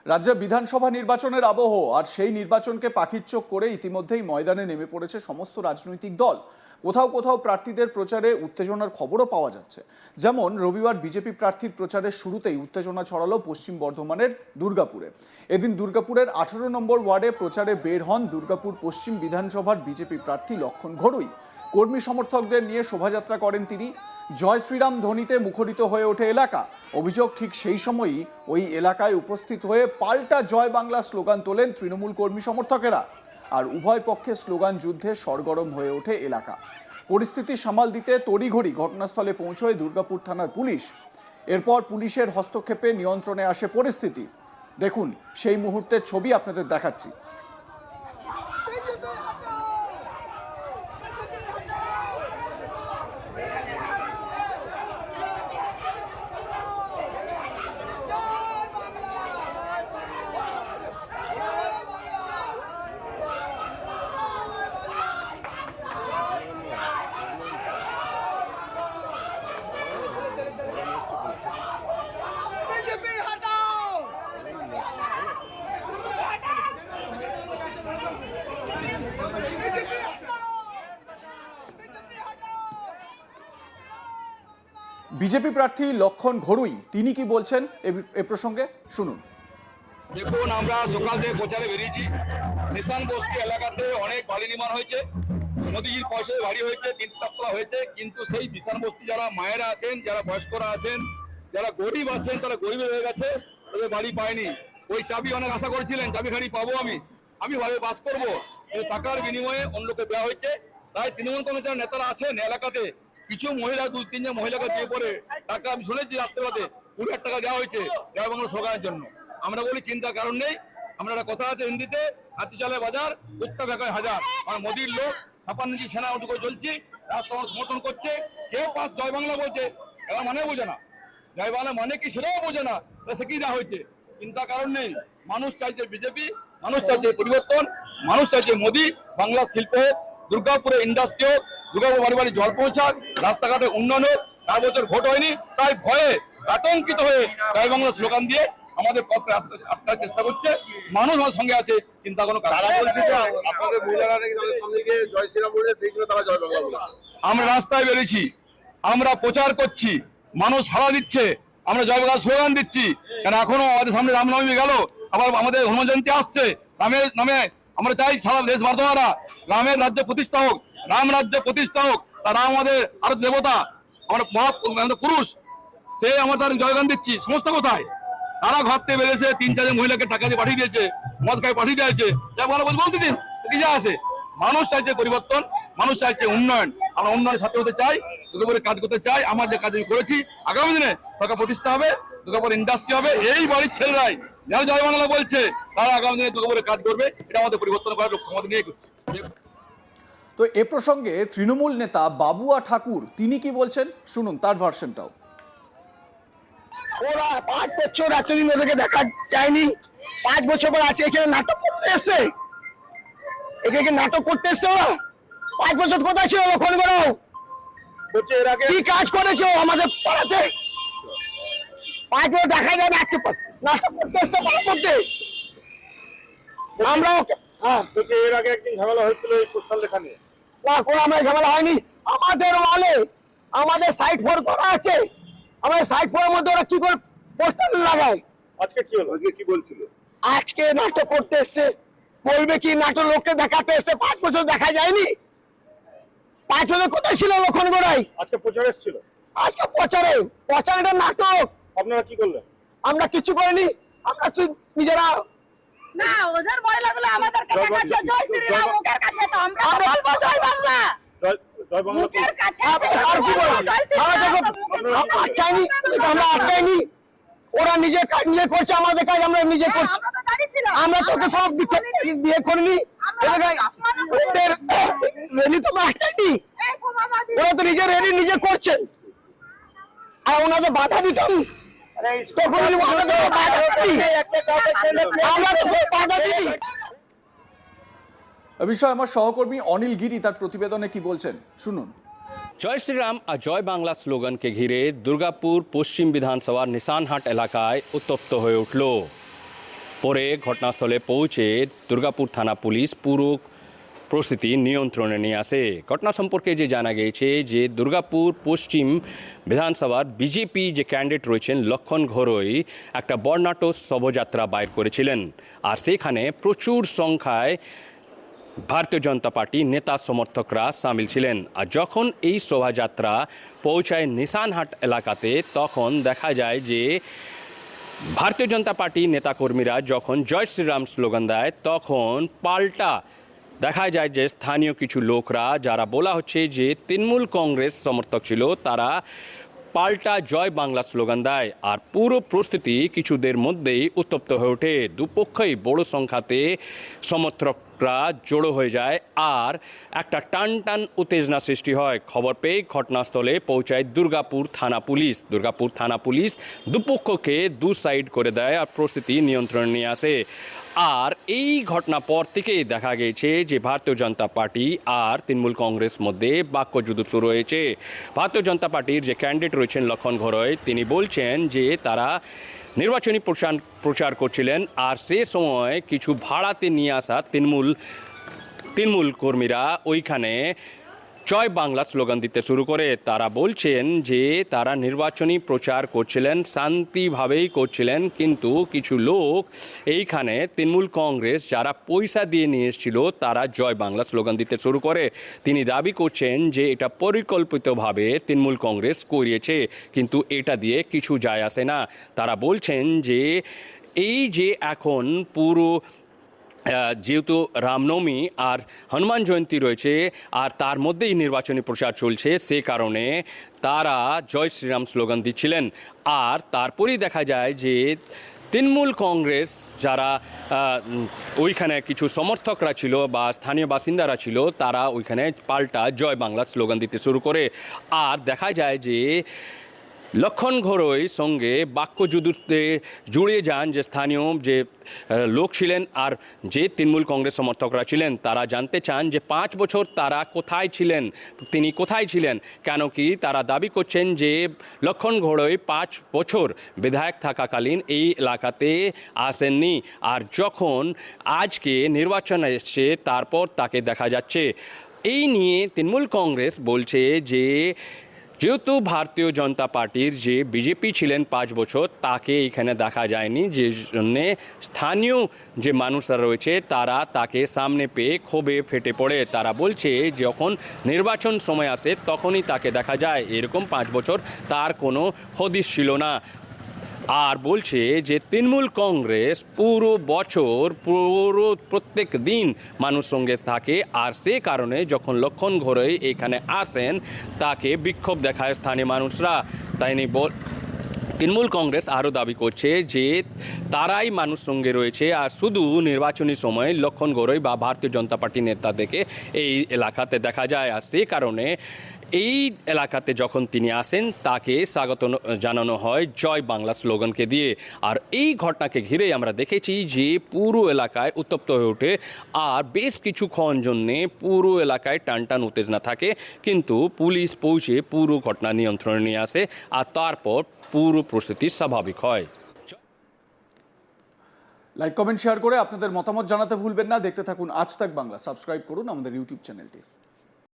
রাজ্যে বিধানসভা নির্বাচনের আবহ আর সেই নির্বাচনকে পাখির চোখ করে ইতিমধ্যেই ময়দানে নেমে পড়েছে সমস্ত রাজনৈতিক দল। কোথাও কোথাও প্রার্থীদের প্রচারে উত্তেজনার খবরও পাওয়া যাচ্ছে। যেমন রবিবার বিজেপি প্রার্থীর প্রচারের শুরুতেই উত্তেজনা ছড়ালো পশ্চিম বর্ধমানের দুর্গাপুরে। এদিন দুর্গাপুরের 18 নম্বর ওয়ার্ডে প্রচারে বের হন দুর্গাপুর পশ্চিম বিধানসভার বিজেপি প্রার্থী লক্ষণ ঘড়ুই। কর্মী সমর্থকদের নিয়ে শোভাযাত্রা করেন তিনি। জয় শ্রীরাম ধ্বনিতে মুখরিত হয়ে ওঠে এলাকা। অভিযোগ, ঠিক সেই সময়ই ওই এলাকায় উপস্থিত হয়ে পাল্টা জয় বাংলা স্লোগান তোলেন তৃণমূল কর্মী সমর্থকেরা। আর উভয় পক্ষে স্লোগান যুদ্ধে সরগরম হয়ে ওঠে এলাকা। পরিস্থিতি সামাল দিতে তড়িঘড়ি ঘটনাস্থলে পৌঁছয় দুর্গাপুর থানার পুলিশ। এরপর পুলিশের হস্তক্ষেপে নিয়ন্ত্রণে আসে পরিস্থিতি। দেখুন সেই মুহূর্তের ছবি আপনাদের দেখাচ্ছি। বিজেপি প্রার্থী লক্ষণ ঘড়ুই তিনি কি বলছেন এ প্রসঙ্গে শুনুন। দেখুন, আমরা সকাল থেকে প্রচারে বেরিয়েছি। নিশান বস্তি এলাকাতে অনেক বাড়ি নির্মাণ হয়েছে, মোদিজির পয়সায় বাড়ি হয়েছে, তিনতলা হয়েছে, কিন্তু সেই নিশান বস্তি যারা মায়েরা আছেন, যারা বয়স্করা আছেন, যারা গরিব আছেন, তারা গরিব হয়ে গেছে, তাদের বাড়ি পায়নি। ওই চাবি অনেক আশা করেছিলেন, চাবিখানি পাবো আমি ভাবে বাস করবো, কিন্তু টাকার বিনিময়ে অন্যকে দেওয়া হয়েছে। তাই তৃণমূল কংগ্রেসের নেতারা আছেন এলাকাতে, কিছু মহিলা 2-3 মহিলাকে দিয়ে পরে টাকা, আমি শুনেছি রাত্রেবেলাতে 20,000 টাকা দেওয়া হয়েছে জয় বাংলা স্লোগানের জন্য। আমরা বলি চিন্তার কারণ নেই। আমরা একটা কথা আছে হিন্দিতে, হাতি চলে বাজার, কুত্তা বেকায় হাজার। আর মোদির লোক 56 সেনা উঠে চলছি, রাস্তা সমর্থন করছে, কেউ পাস জয় বাংলা বলছে, এরা মানে বোঝে না জয় বাংলা মানে কি সেটাও বোঝে না, সে কি দেওয়া হয়েছে। চিন্তার কারণ নেই। মানুষ চাইছে বিজেপি, মানুষ চাইছে পরিবর্তন, মানুষ চাইছে মোদি। বাংলা শিল্প হোক, দুর্গাপুরে ইন্ডাস্ট্রি হোক, দুর্গাপুর বাড়ি বাড়ি জল পৌঁছাক, রাস্তাঘাটে উন্নয়ন হোক। 4 বছর ভোট হয়নি, তাই ভয়ে আতঙ্কিত হয়ে জয় বাংলা স্লোগান দিয়ে আমাদের পথে আটকার চেষ্টা করছে। মানুষ আমার সঙ্গে আছে, চিন্তা কোনো কারণ। আপনাদের মহিলারা নাকি তাদের সামনে গিয়ে জয় শ্রীরাম বলে সেইগুলো তারা জয় বাংলা বলে। আমরা রাস্তায় বেরিয়েছি, আমরা প্রচার করছি, মানুষ সাড়া দিচ্ছে, আমরা জয় বাংলা স্লোগান দিচ্ছি। কেন এখনো আমাদের সামনে রামনবমী গেল, আবার আমাদের হনুমান জয়ন্তী আসছে। রামের নামে আমরা চাই সারা দেশ বার্ধবারা রামের রাজ্য প্রতিষ্ঠা হোক, রাম রাজ্য প্রতিষ্ঠা হোক। তা রাম আমাদের আরো দেবতা, আমরা পুরুষ, সে আমরা জয়গান দিচ্ছি। সমস্যা কোথায়? তারা ঘর থেকে বেরিয়েছে, 3-4 মহিলাকে টাকা দিয়ে পাঠিয়ে দিয়েছে, মদ খাই পাঠিয়ে দিয়েছে, যা ভালো বলতে দিন, কি যা আছে। মানুষ চাইছে পরিবর্তন, মানুষ চাইছে উন্নয়ন। আমরা উন্নয়নের সাথে হতে চাই, দুর্গাপুরে কাজ করতে চাই। আমার যে কাজ আমি করেছি, আগামী দিনে টাকা প্রতিষ্ঠা হবে, দুর্গাপুর ইন্ডাস্ট্রি হবে। এই বাড়ির ছেলেরাই যারা জয় বাংলা বলছে, তারা আগামী দিনে দুর্গাপুরে কাজ করবে। এটা আমাদের পরিবর্তন করার লক্ষ্য আমাদের নিয়ে করছি। তো এ প্রসঙ্গে তৃণমূল নেতা বাবুয়া ঠাকুর তিনি কি বলছেন শুনুন তার ভার্সনটাও। ওরা 5 বছর এতদিন ওদেরকে দেখা যায়নি, 5 বছর পর আছে এখানে নাটক করতে এসছে। এখানে নাটক করতে এসছে ওরা। 5 বছর কোথায় ছিল লক্ষণ ঘড়ুই? এর আগে কি কাজ করেছো আমাদের পাড়াতে? 5 বছর দেখা যায় না, আজকে নাটক করতে এসছে পাড়া করতে। আমরা এর আগে একদিন ঝামেলা হয়েছিল এই পোস্টাল লেখা নিয়ে। না, কোনো আমরা ঝামেলা হয়নি। আমাদের ওয়ালে আমাদের সাইড 4 করা আছে, আমাদের সাইড 4 এর মধ্যে ওরা কি করে পোস্টার লাগায়? আজকে কি হলো? আজকে কি বলছিল? আজকে নাটক করতে এসছে, বলবে কি নাটক লোককে দেখাতে এসছে। 5 বছর দেখা যায়নি। 5 বছর কোথায় ছিল লক্ষণ ঘড়ুই? আজকে প্রচার এসেছিল। আজকে প্রচারের নাটক। আপনারা কি করলেন? আমরা কিছু করিনি, আমরা নিজেরা না, ওদের মহিলাগুলো আমাদেরকে দেখাচ্ছে জয় শ্রীরাম, মুখের কাছে তো আমরা বলবো জয় বাংলা, জয় বাংলা মুখের কাছে আর কি বলবো? জয় শ্রীরাম। আমরা আটকাইনি। ওরা নিজে কাজ নিজে করছে, আমাদের কাজ আমরা নিজে করছি। আমরা তো দাঁড়িয়েছিলাম, আমরা তোকে সব বিয়ে করিনি। ওদের রেলি তো আটকাইনি, এই সমাবাদী ওরা তো নিজের রেলি নিজে করছেন। আর ওনাদের বাধা দিতাম, তখন আমাদের বাধা দিই। আমরা তো বাধা দিই। এ বিষয়ে আমার সহকর্মী অনিল গিরি তার প্রতিবেদনে কি বলছেন শুনুন। জয় শ্রীরাম আর জয় বাংলা স্লোগানকে ঘিরে দুর্গাপুর পশ্চিম বিধানসভার নিশানহাট এলাকায় উত্তপ্ত হয়ে উঠল। পরে ঘটনাস্থলে পৌঁছে দুর্গাপুর থানা পুলিশ পুরো পরিস্থিতি নিয়ন্ত্রণে নিয়ে আসে। ঘটনা সম্পর্কে যে জানা গিয়েছে যে দুর্গাপুর পশ্চিম বিধানসভার বিজেপি যে ক্যান্ডিডেট রয়েছেন লক্ষণ ঘরোই একটা বর্ণাঢ্য শোভাযাত্রা বাইর করেছিলেন, আর সেখানে প্রচুর সংখ্যায় ভারতীয় জনতা পার্টি নেতা সমর্থকরা সামিল ছিলেন। আর যখন এই শোভাযাত্রা পৌঁছায় নিশানহাট এলাকাতে, তখন দেখা যায় যে ভারতীয় জনতা পার্টি নেতাকর্মীরা যখন জয় শ্রীরাম স্লোগান দেয়, তখন পাল্টা দেখা যায় যে স্থানীয় কিছু লোকরা, যারা বলা হচ্ছে যে তৃণমূল কংগ্রেস সমর্থক ছিল, তারা পাল্টা জয় বাংলা স্লোগান দেয়। আর পুরো পরিস্থিতি কিছুদের মধ্যেই উত্তপ্ত হয়ে ওঠে। দুপক্ষই বড় সংখ্যাতে সমর্থকরা জড়ো হয়ে যায় আর একটা টান টান উত্তেজনা সৃষ্টি হয়। খবর পেয়ে ঘটনাস্থলে পৌঁছায় দুর্গাপুর থানা পুলিশ দুপক্ষকে দু সাইড করে দেয় আর পরিস্থিতি নিয়ন্ত্রণে নিয়ে আসে। আর এই ঘটনা পর থেকেই দেখা গেছে যে ভারতীয় জনতা পার্টি আর তৃণমূল কংগ্রেস মধ্যে বাক্যযুদ্ধ শুরু হয়েছে। ভারতীয় জনতা পার্টির যে ক্যান্ডিডেট রয়েছেন লক্ষণ ঘরোই, তিনি বলছেন যে তারা নির্বাচনী প্রচার করছিলেন, আর সে সময় কিছু ভাড়াতে নিয়ে আসা তৃণমূল কর্মীরা ওইখানে জয় বাংলা স্লোগান দিতে শুরু করে। তারা বলছেন যে তারা নির্বাচনী প্রচার করছিলেন, শান্তিভাবেই করছিলেন, কিন্তু কিছু লোক এইখানে তৃণমূল কংগ্রেস যারা পয়সা দিয়ে নিয়ে এসেছিল, তারা জয় বাংলা স্লোগান দিতে শুরু করে। তিনি দাবি করছেন যে এটা পরিকল্পিতভাবে তৃণমূল কংগ্রেস করিয়েছে, কিন্তু এটা দিয়ে কিছু যায় আসে না। তারা বলছেন যে এই যে এখন পুরো যেহেতু রামনবমী আর হনুমান জয়ন্তী রয়েছে আর তার মধ্যেই নির্বাচনী প্রচার চলছে, সে কারণে তারা জয় শ্রীরাম স্লোগান দিচ্ছিলেন। আর তারপরেই দেখা যায় যে তৃণমূল কংগ্রেস যারা ওইখানে কিছু সমর্থকরা ছিল বা স্থানীয় বাসিন্দারা ছিল, তারা ওইখানে পাল্টা জয় বাংলা স্লোগান দিতে শুরু করে। আর দেখা যায় যে লক্ষণ ঘরোই সঙ্গে বাক্যযুদ্ধে জুড়ে যান যে স্থানীয় যে লোক ছিলেন আর যে তৃণমূল কংগ্রেস সমর্থকরা ছিলেন। তারা জানতে চান যে 5 বছর তারা তিনি কোথায় ছিলেন, কেন কি তারা দাবি করছেন যে লক্ষণ ঘরোই 5 বছর বিধায়ক থাকাকালীন এই এলাকাতে আসেননি, আর যখন আজকে নির্বাচন এসছে তারপর তাকে দেখা যাচ্ছে। এই নিয়ে তৃণমূল কংগ্রেস বলছে যে যেহেতু ভারতীয় জনতা পার্টির যে বিজেপি ছিলেন 5 বছর, তাকে এখানে দেখা যায়নি, যে জন্যে স্থানীয় যে মানুষরা রয়েছে তারা তাকে সামনে পেয়ে ক্ষোভে ফেটে পড়ে। তারা বলছে যখন নির্বাচন সময় আসে তখনই তাকে দেখা যায়, এরকম 5 বছর তার কোনো হদিশ ছিল না। আর বলছে যে তৃণমূল কংগ্রেস পুরো বছর প্রত্যেক দিন মানুষ সঙ্গে থাকে, আর সে কারণে যখন লক্ষণ ঘরোই এখানে আসেন তাকে বিক্ষোভ দেখায় স্থানীয় মানুষরা। তাই তৃণমূল কংগ্রেস আরও দাবি করছে যে তারাই মানুষ সঙ্গে রয়েছে, আর শুধু নির্বাচনী সময় লক্ষণ ঘরোই বা ভারতীয় জনতা পার্টি নেতাদেরকে এই এলাকাতে দেখা যায়। আর সে কারণে এই এলাকাতে যখন তিনি আসেন তাকে স্বাগত জানানো হয় জয় বাংলা স্লোগানকে দিয়ে। আর এই ঘটনাকে ঘিরেই আমরা দেখেছি যে পুরো এলাকায় উত্তপ্ত হয়ে ওঠে, আর বেশ কিছুক্ষণ জন্যে পুরো এলাকায় টানটান উত্তেজনা থাকে, কিন্তু পুলিশ পৌঁছে পুরো ঘটনা নিয়ন্ত্রণে নিয়ে আসে আর তারপর পুরো পরিস্থিতি স্বাভাবিক হয়। লাইক কমেন্ট শেয়ার করে আপনাদের মতামত জানাতে ভুলবেন না। দেখতে থাকুন আজ তাক বাংলা, সাবস্ক্রাইব করুন আমাদের ইউটিউব চ্যানেলটি।